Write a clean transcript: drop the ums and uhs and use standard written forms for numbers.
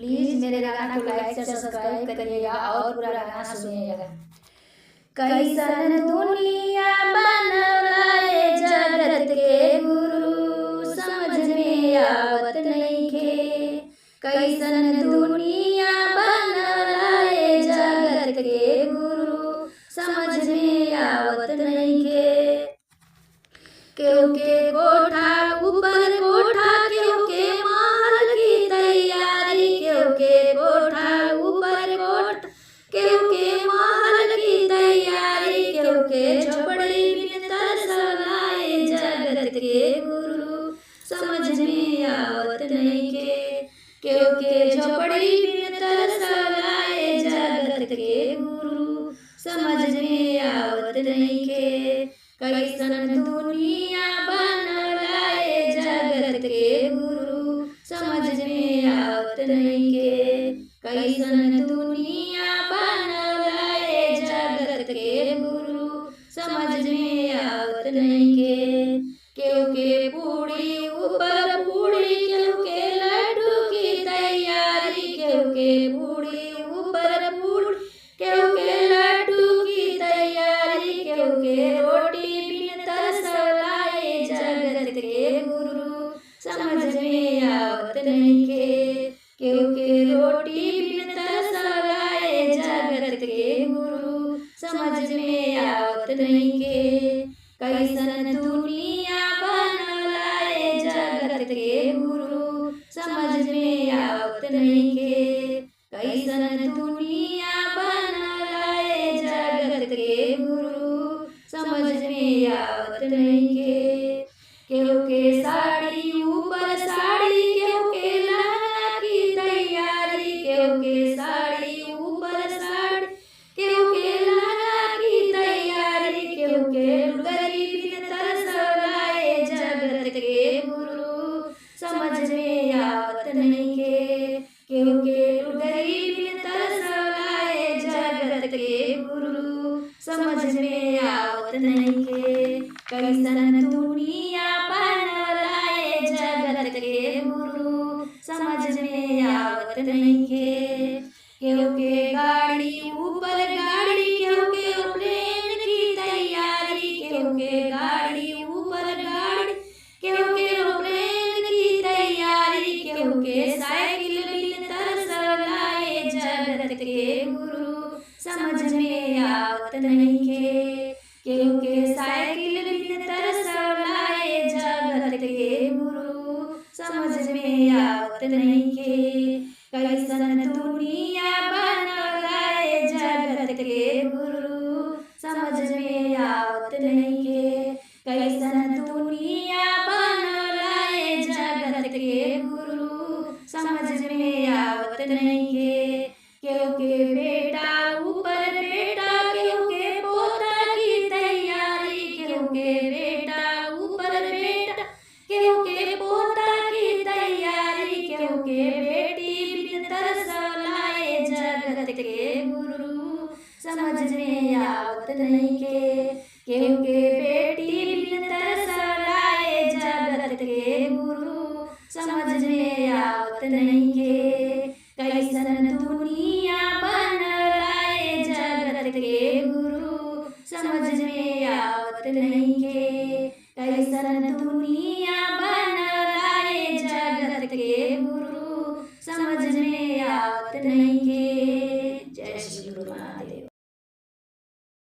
Please मेरे गाना को लाइक से सब्सक्राइब करिएगा और पूरा गाना सुनिएगा। कैसन दुनिया बनलाए जगत के गुरु समझ में आवत नइखे। कैसन दुनिया बनलाए जगत के गुरु समझ में आवत नइखे। केहू के कोठा ऊपर कोठा, केहू के महल की तैयारी, केहू के कोठा ऊपर कोठा, केहू के महल की तैयारी, केहू के झोपड़ी बिन तरसलाए जगत के गुरु समझ में आवत नइखे। केहू के झोपड़ी बिन तरसलाए जगत के गुरु समझ में आवत नइखे। कैसन दुनिया बनलाए जगत के गुरु समझ में आवत नइखे। कैसन दुनिया बनलाए जगत के गुरु समझ में आवत नइखे। केहू के पूड़ी ऊपर पूड़ी, केहू के लड्डू की तैयारी, केहू के पूड़ी ऊपर पूड़ी, केहू के लड्डू की तैयारी, केहू के रोटी बिन तरसलाए जगत के गुरु समझ में आवत नइखे। केहू के रोटी बिन तरसलाए जगत के गुरु समझ में आवत नइखे। कैसन दुनिया बनलाए जगत के गुरु समझ में आवत नइखे। कैसन दुनिया बनलाए जगत के गुरु समझ में आवत नइखे। केहू के साड़ी ऊपर साड़ी, केहू के लहंगा की तैयारी, केहू के साड़ी ऊपर साड़ी, केहू के लहंगा की तैयारी, केहू के लुगरी बिन तरसलाए जगत के गुरु समझ में आवत नइखे। केहू के लुगरी बिन तरसलाए जगत के गुरु समझ में आवत नइखे। कैसन दुनिया बनलाए जगत के गुरु समझ में आवत नइखे। केहू के गाड़ी ऊपर गाड़ी, केहू के एरोप्लेन की तैयारी, केहू के गाड़ी ऊपर गाड़ी, केहू के एरोप्लेन की तैयारी, केहू के साइकिल बिन तरसलाए जगत के गुरु समझ में आवत नइखे। केहू के साइकिल बिन तरसलाए जगत के गुरु समझ में आवत नइखे। कैसन दुनिया बनलाए जगत के गुरु समझ में आवत नइखे। कैसन दुनिया बनलाए जगत के गुरु समझ में आवत नइखे। केहू के बेटा ऊपर बेटा, केहू के पोता की तैयारी, केहू के बेटा ऊपर बेटा, केहू के पोता की तैयारी, केहू के बेटी बिन तरसलाए जगत के गुरु समझ में आवत नइखे। केहू के बेटी बिन तरसलाए जगत के गुरु समझ में आवत नइखे। कैसन दुनिया बनलाए जगत के गुरु समझ में आवत नइखे। कैसन दुनिया बनलाए जगत के गुरु समझ में आवत नइखे।